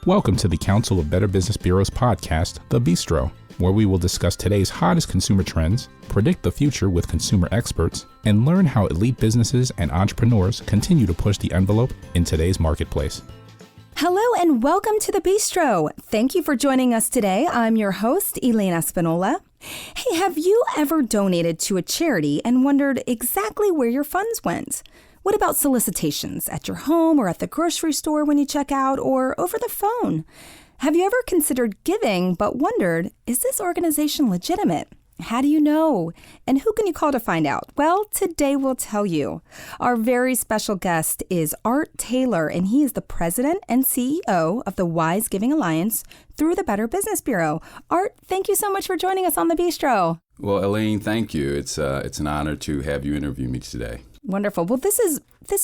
Welcome to the Council of Better Business Bureaus podcast, The Beastro, where we will discuss today's hottest consumer trends, predict the future with consumer experts, and learn how elite businesses and entrepreneurs continue to push the envelope in today's marketplace. Hello and welcome to The Beastro. Thank you for joining us today. I'm your host, Elena Spinola. Hey, have you ever donated to a charity and wondered exactly where your funds went? What about solicitations at your home or at the grocery store when you check out or over the phone? Have you ever considered giving but wondered, is this organization legitimate? How do you know? And who can you call to find out? Well, today we'll tell you. Our very special guest is Art Taylor, and he is the president and CEO of the Wise Giving Alliance through the Better Business Bureau. Art, thank you so much for joining us on The Bistro. Well, Elaine, thank you. It's an honor to have you interview me today. Wonderful. Well, this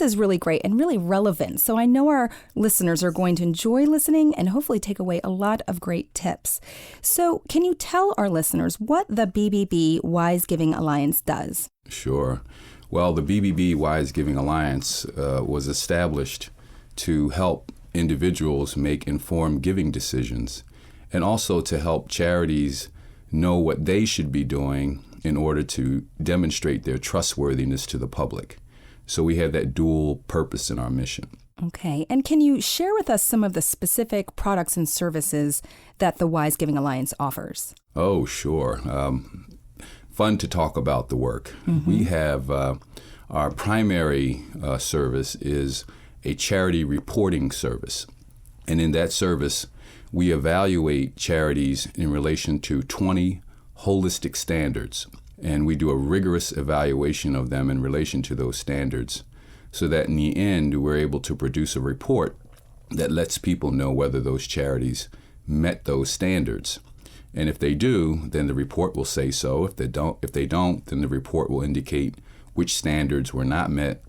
is really great and really relevant. So I know our listeners are going to enjoy listening and hopefully take away a lot of great tips. So can you tell our listeners what the BBB Wise Giving Alliance does? Sure. Well, the BBB Wise Giving Alliance was established to help individuals make informed giving decisions and also to help charities know what they should be doing in order to demonstrate their trustworthiness to the public. So we have that dual purpose in our mission. Okay. And can you share with us some of the specific products and services that the Wise Giving Alliance offers? Oh, sure. Fun to talk about the work. Mm-hmm. We have our primary service is a charity reporting service. And in that service, we evaluate charities in relation to 20 holistic standards, and we do a rigorous evaluation of them in relation to those standards so that in the end we're able to produce a report that lets people know whether those charities met those standards. And if they do, then the report will say so. If they don't, then the report will indicate which standards were not met.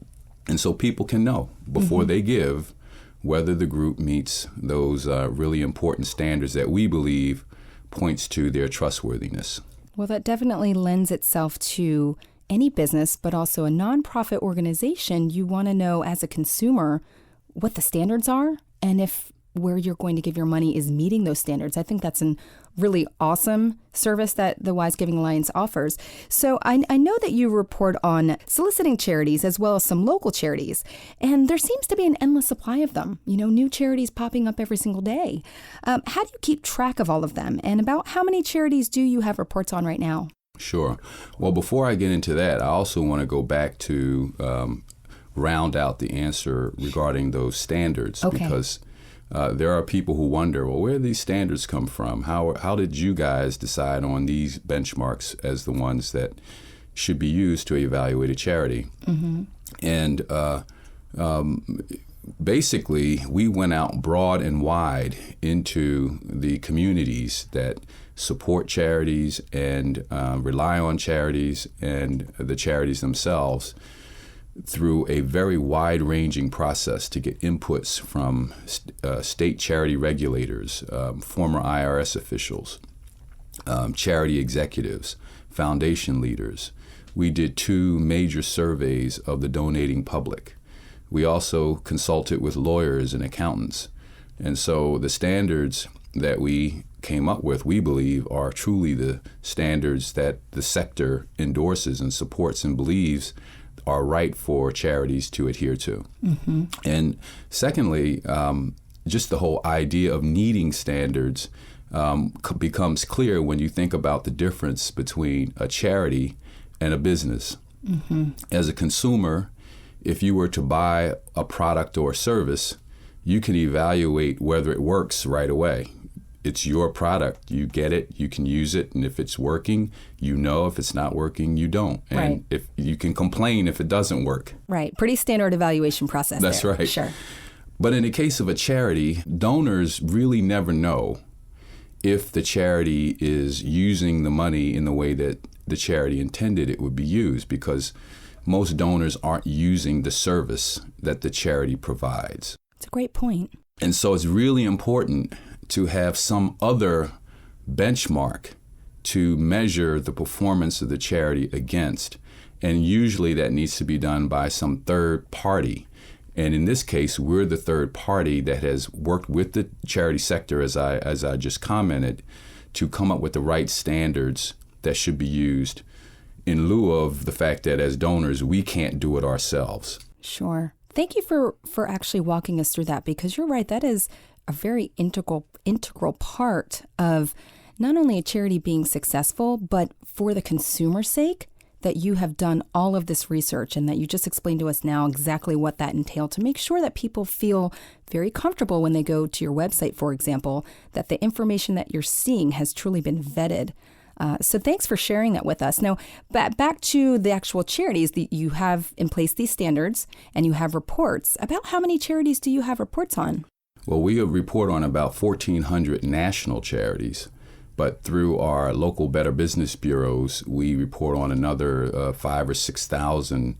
And so people can know before they give whether the group meets those really important standards that we believe points to their trustworthiness. Well, that definitely lends itself to any business, but also a nonprofit organization. You want to know as a consumer what the standards are and if where you're going to give your money is meeting those standards. I think that's a really awesome service that the Wise Giving Alliance offers. So I know that you report on soliciting charities as well as some local charities, and there seems to be an endless supply of them. You know, new charities popping up every single day. How do you keep track of all of them? And about how many charities do you have reports on right now? Sure. Well, before I get into that, I also want to go back to round out the answer regarding those standards. Okay. Because there are people who wonder, well, where do these standards come from? How did you guys decide on these benchmarks as the ones that should be used to evaluate a charity? Mm-hmm. And basically, we went out broad and wide into the communities that support charities and rely on charities and the charities themselves through a very wide-ranging process to get inputs from state charity regulators, former IRS officials, charity executives, foundation leaders. We did 2 major surveys of the donating public. We also consulted with lawyers and accountants. And so the standards that we came up with, we believe, are truly the standards that the sector endorses and supports and believes are right for charities to adhere to. Mm-hmm. And secondly, just the whole idea of needing standards becomes clear when you think about the difference between a charity and a business. Mm-hmm. As a consumer, if you were to buy a product or a service, you can evaluate whether it works right away. It's your product. You get it, you can use it, and if it's working, you know. If it's not working, you don't. And right. If you can complain if it doesn't work. Right. Pretty standard evaluation process. That's there. right. Sure. But in the case of a charity, donors really never know if the charity is using the money in the way that the charity intended it would be used, because most donors aren't using the service that the charity provides. It's a great point. And so it's really important to have some other benchmark to measure the performance of the charity against. And usually that needs to be done by some third party. And in this case, we're the third party that has worked with the charity sector, as I just commented, to come up with the right standards that should be used in lieu of the fact that as donors, we can't do it ourselves. Sure. Thank you for actually walking us through that, because you're right. That is a very integral part of not only a charity being successful, but for the consumer's sake, that you have done all of this research and that you just explained to us now exactly what that entailed to make sure that people feel very comfortable when they go to your website, for example, that the information that you're seeing has truly been vetted. So thanks for sharing that with us. Now, back to the actual charities, you have in place these standards and you have reports. About how many charities do you have reports on? Well, we report on about 1,400 national charities. But through our local Better Business Bureaus, we report on another 5,000 or 6,000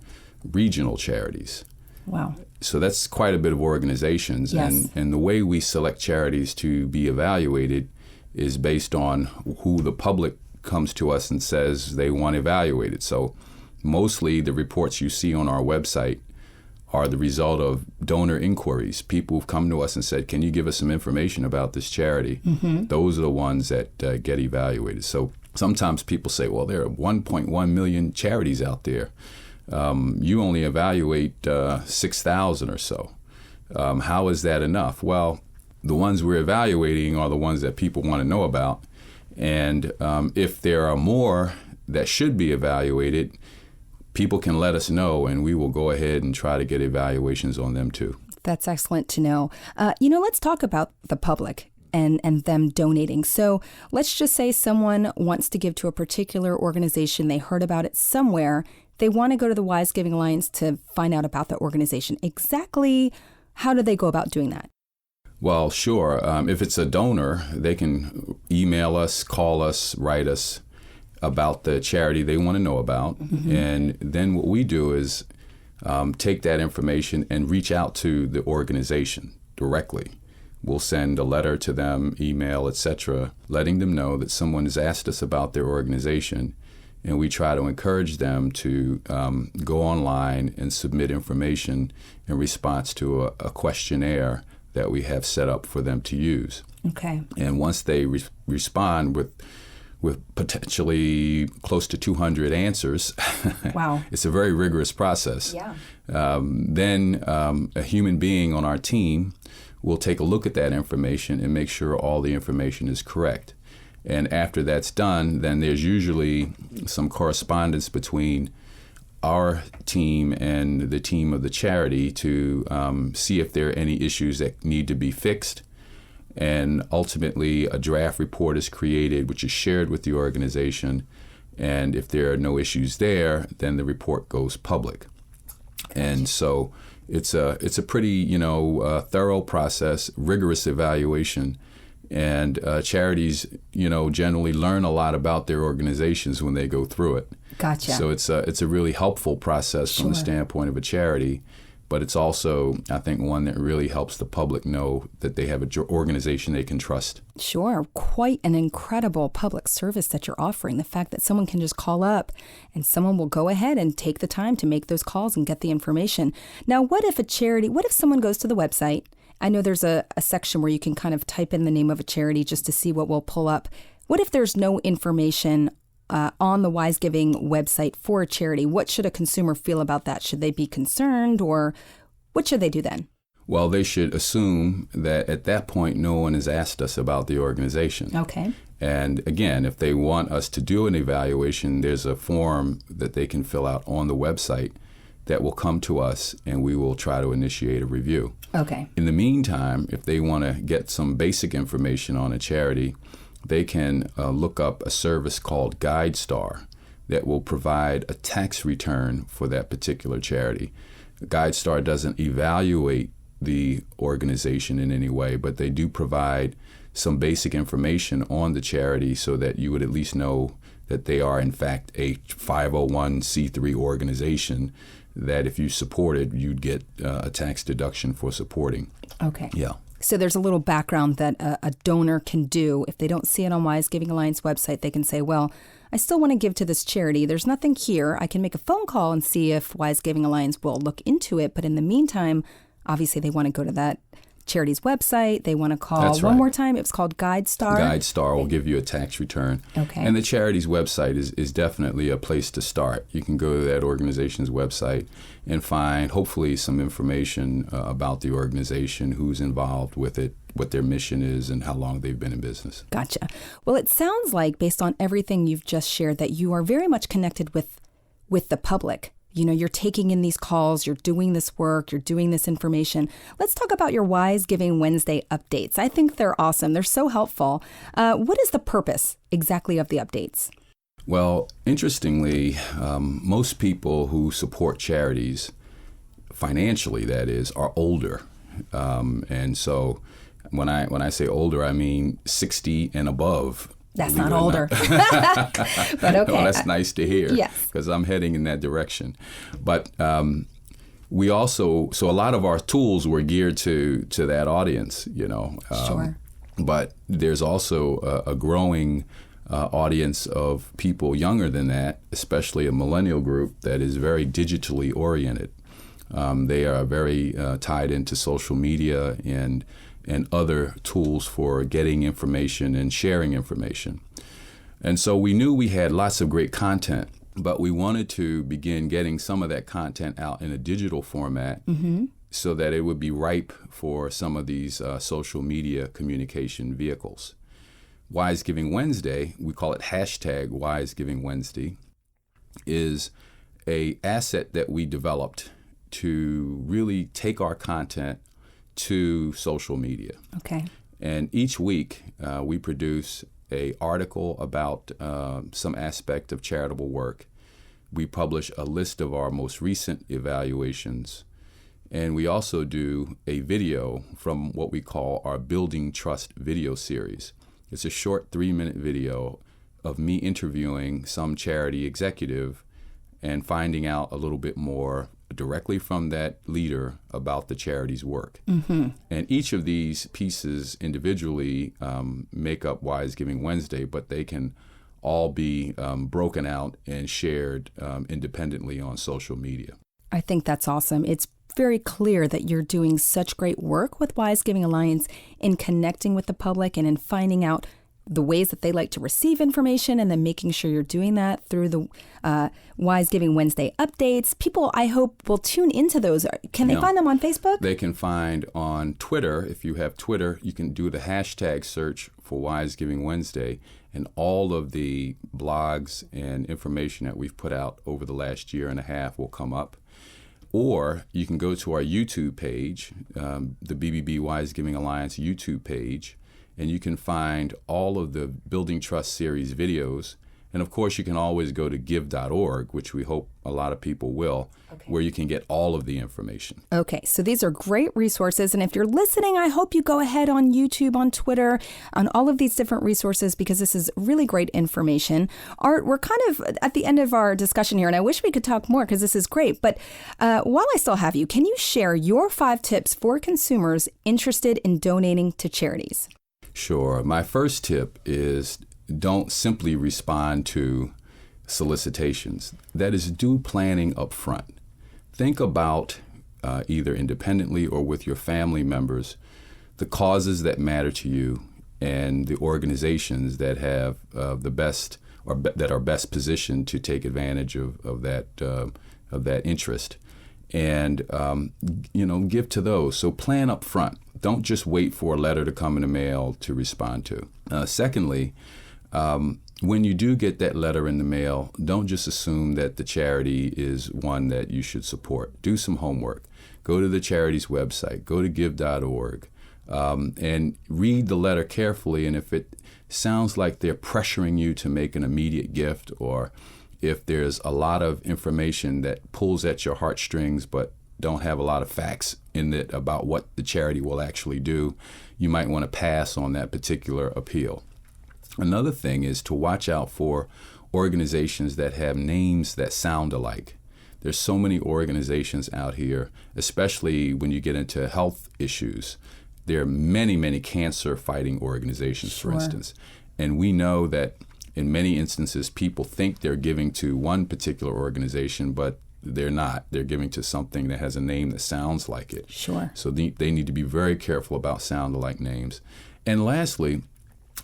regional charities. Wow. So that's quite a bit of organizations. Yes. And the way we select charities to be evaluated is based on who the public comes to us and says they want evaluated. So mostly the reports you see on our website are the result of donor inquiries. People who've come to us and said, can you give us some information about this charity? Mm-hmm. Those are the ones that get evaluated. So sometimes people say, well, there are 1.1 million charities out there. You only evaluate 6,000 or so. How is that enough? Well, the ones we're evaluating are the ones that people want to know about. And if there are more that should be evaluated, people can let us know, and we will go ahead and try to get evaluations on them too. That's excellent to know. Let's talk about the public and them donating. So let's just say someone wants to give to a particular organization. They heard about it somewhere. They want to go to the Wise Giving Alliance to find out about the organization. Exactly how do they go about doing that? Well, sure. If it's a donor, they can email us, call us, write us about the charity they want to know about. Mm-hmm. And then what we do is take that information and reach out to the organization directly. We'll send a letter to them, email, etc., letting them know that someone has asked us about their organization, and we try to encourage them to go online and submit information in response to a questionnaire that we have set up for them to use. Okay. And once they respond with potentially close to 200 answers. Wow. It's a very rigorous process. Yeah. Then a human being on our team will take a look at that information and make sure all the information is correct. And after that's done, then there's usually some correspondence between our team and the team of the charity to see if there are any issues that need to be fixed. And ultimately, a draft report is created, which is shared with the organization. And if there are no issues there, then the report goes public. And so it's a pretty thorough process, rigorous evaluation. And charities, generally learn a lot about their organizations when they go through it. Gotcha. So it's a really helpful process from the standpoint of a charity. But it's also, I think, one that really helps the public know that they have an organization they can trust. Sure. Quite an incredible public service that you're offering. The fact that someone can just call up and someone will go ahead and take the time to make those calls and get the information. Now, what if someone goes to the website? I know there's a section where you can kind of type in the name of a charity just to see what will pull up. What if there's no information on the Wise Giving website for a charity? What should a consumer feel about that? Should they be concerned, or what should they do then? Well, they should assume that at that point, no one has asked us about the organization. Okay. And again, if they want us to do an evaluation, there's a form that they can fill out on the website that will come to us, and we will try to initiate a review. Okay. In the meantime, if they want to get some basic information on a charity, they can look up a service called GuideStar that will provide a tax return for that particular charity. GuideStar doesn't evaluate the organization in any way, but they do provide some basic information on the charity so that you would at least know that they are, in fact, a 501c3 organization that if you supported, you'd get a tax deduction for supporting. Okay. Yeah. So there's a little background that a donor can do. If they don't see it on Wise Giving Alliance website, they can say, well, I still want to give to this charity. There's nothing here. I can make a phone call and see if Wise Giving Alliance will look into it. But in the meantime, obviously they want to go to that charity's website. They want to call. That's right. One more time. It was called GuideStar. GuideStar will give you a tax return. Okay. And the charity's website is definitely a place to start. You can go to that organization's website and find hopefully some information about the organization, who's involved with it, what their mission is, and how long they've been in business. Gotcha. Well, it sounds like, based on everything you've just shared, that you are very much connected with the public. You know, you're taking in these calls, you're doing this work, you're doing this information. Let's talk about your Wise Giving Wednesday updates. I think they're awesome. They're so helpful. What is the purpose exactly of the updates? Well, interestingly, most people who support charities, financially that is, are older. And so when I say older, I mean 60 and above. That's not older. But okay. Well, that's nice to hear. Yes. Because I'm heading in that direction. But we also, so a lot of our tools were geared to that audience, you know. Sure. But there's also a growing audience of people younger than that, especially a millennial group that is very digitally oriented. They are very tied into social media and other tools for getting information and sharing information. And so we knew we had lots of great content, but we wanted to begin getting some of that content out in a digital format so that it would be ripe for some of these social media communication vehicles. Wise Giving Wednesday, we call it hashtag Wise Giving Wednesday, is a asset that we developed to really take our content to social media. Okay. And each week we produce an article about some aspect of charitable work. We publish a list of our most recent evaluations. And we also do a video from what we call our Building Trust video series. It's a short 3-minute video of me interviewing some charity executive and finding out a little bit more directly from that leader about the charity's work. And each of these pieces individually make up Wise Giving Wednesday, but they can all be broken out and shared independently on social media. I think that's awesome. It's very clear that you're doing such great work with Wise Giving Alliance in connecting with the public and in finding out the ways that they like to receive information, and then making sure you're doing that through the Wise Giving Wednesday updates. People, I hope, will tune into those. Can they find them on Facebook? They can find on Twitter. If you have Twitter, you can do the hashtag search for Wise Giving Wednesday, and all of the blogs and information that we've put out over the last year and a half will come up. Or you can go to our YouTube page, the BBB Wise Giving Alliance YouTube page, and you can find all of the Building Trust series videos. And of course, you can always go to give.org, which we hope a lot of people will, where you can get all of the information. Okay, so these are great resources. And if you're listening, I hope you go ahead on YouTube, on Twitter, on all of these different resources, because this is really great information. Art, we're kind of at the end of our discussion here, and I wish we could talk more because this is great. But while I still have you, can you share your 5 tips for consumers interested in donating to charities? Sure. My first tip is don't simply respond to solicitations. That is, do planning up front. Think about, either independently or with your family members, the causes that matter to you and the organizations that have the best or that are best positioned to take advantage of that interest. And give to those. So plan up front. Don't just wait for a letter to come in the mail to respond to. Secondly, when you do get that letter in the mail, don't just assume that the charity is one that you should support. Do some homework. Go to the charity's website. Go to give.org and read the letter carefully. And if it sounds like they're pressuring you to make an immediate gift, or if there's a lot of information that pulls at your heartstrings but don't have a lot of facts in it about what the charity will actually do, you might want to pass on that particular appeal. Another thing is to watch out for organizations that have names that sound alike. There's so many organizations out here, especially when you get into health issues. There are many, many cancer-fighting organizations, for instance. And we know that in many instances, people think they're giving to one particular organization, but they're not. They're giving to something that has a name that sounds like it. Sure. So they need to be very careful about sound-alike names. And lastly,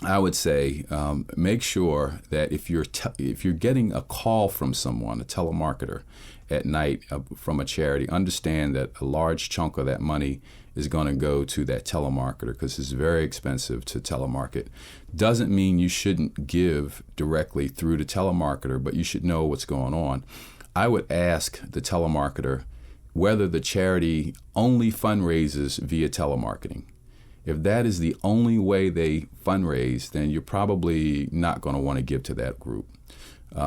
I would say make sure that if you're getting a call from someone, a telemarketer, at night from a charity, understand that a large chunk of that money is going to go to that telemarketer because it's very expensive to telemarket. Doesn't mean you shouldn't give directly through the telemarketer, but you should know what's going on. I would ask the telemarketer whether the charity only fundraises via telemarketing. If that is the only way they fundraise, then you're probably not going to want to give to that group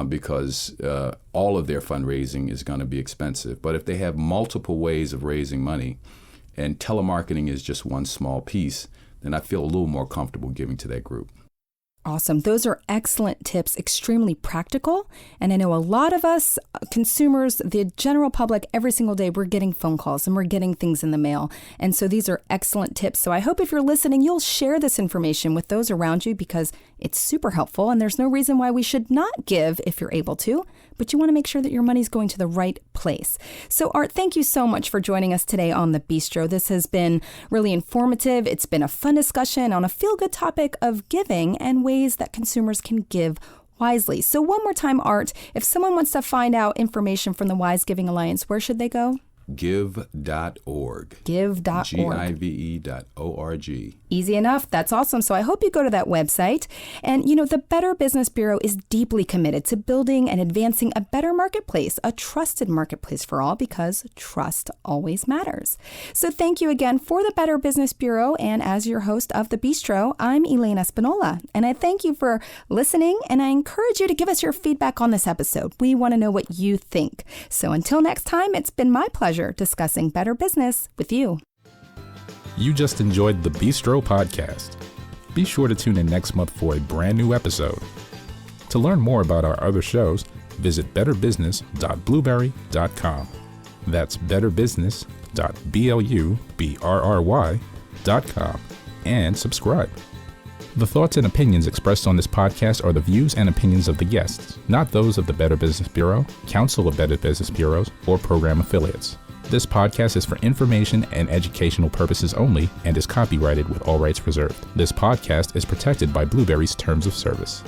because all of their fundraising is going to be expensive. But if they have multiple ways of raising money and telemarketing is just one small piece, then I feel a little more comfortable giving to that group. Awesome. Those are excellent tips, extremely practical. And I know a lot of us consumers, the general public, every single day, we're getting phone calls and we're getting things in the mail. And so these are excellent tips. So I hope if you're listening, you'll share this information with those around you because it's super helpful. And there's no reason why we should not give if you're able to, but you want to make sure that your money's going to the right place. So Art, thank you so much for joining us today on The Beastro. This has been really informative. It's been a fun discussion on a feel-good topic of giving and ways that consumers can give wisely. So one more time, Art, if someone wants to find out information from the Wise Giving Alliance, where should they go? Give.org. Give.org. Give.org. Easy enough. That's awesome. So I hope you go to that website. And, the Better Business Bureau is deeply committed to building and advancing a better marketplace, a trusted marketplace for all, because trust always matters. So thank you again for the Better Business Bureau. And as your host of The Beastro, I'm Elaine Espinola. And I thank you for listening. And I encourage you to give us your feedback on this episode. We want to know what you think. So until next time, it's been my pleasure discussing better business with you. You just enjoyed the Beastro podcast. Be sure to tune in next month for a brand new episode. To learn more about our other shows, visit betterbusiness.blueberry.com. That's betterbusiness.blueberry.com and subscribe. The thoughts and opinions expressed on this podcast are the views and opinions of the guests, not those of the Better Business Bureau, Council of Better Business Bureaus, or program affiliates. This podcast is for information and educational purposes only and is copyrighted with all rights reserved. This podcast is protected by Blueberry's Terms of Service.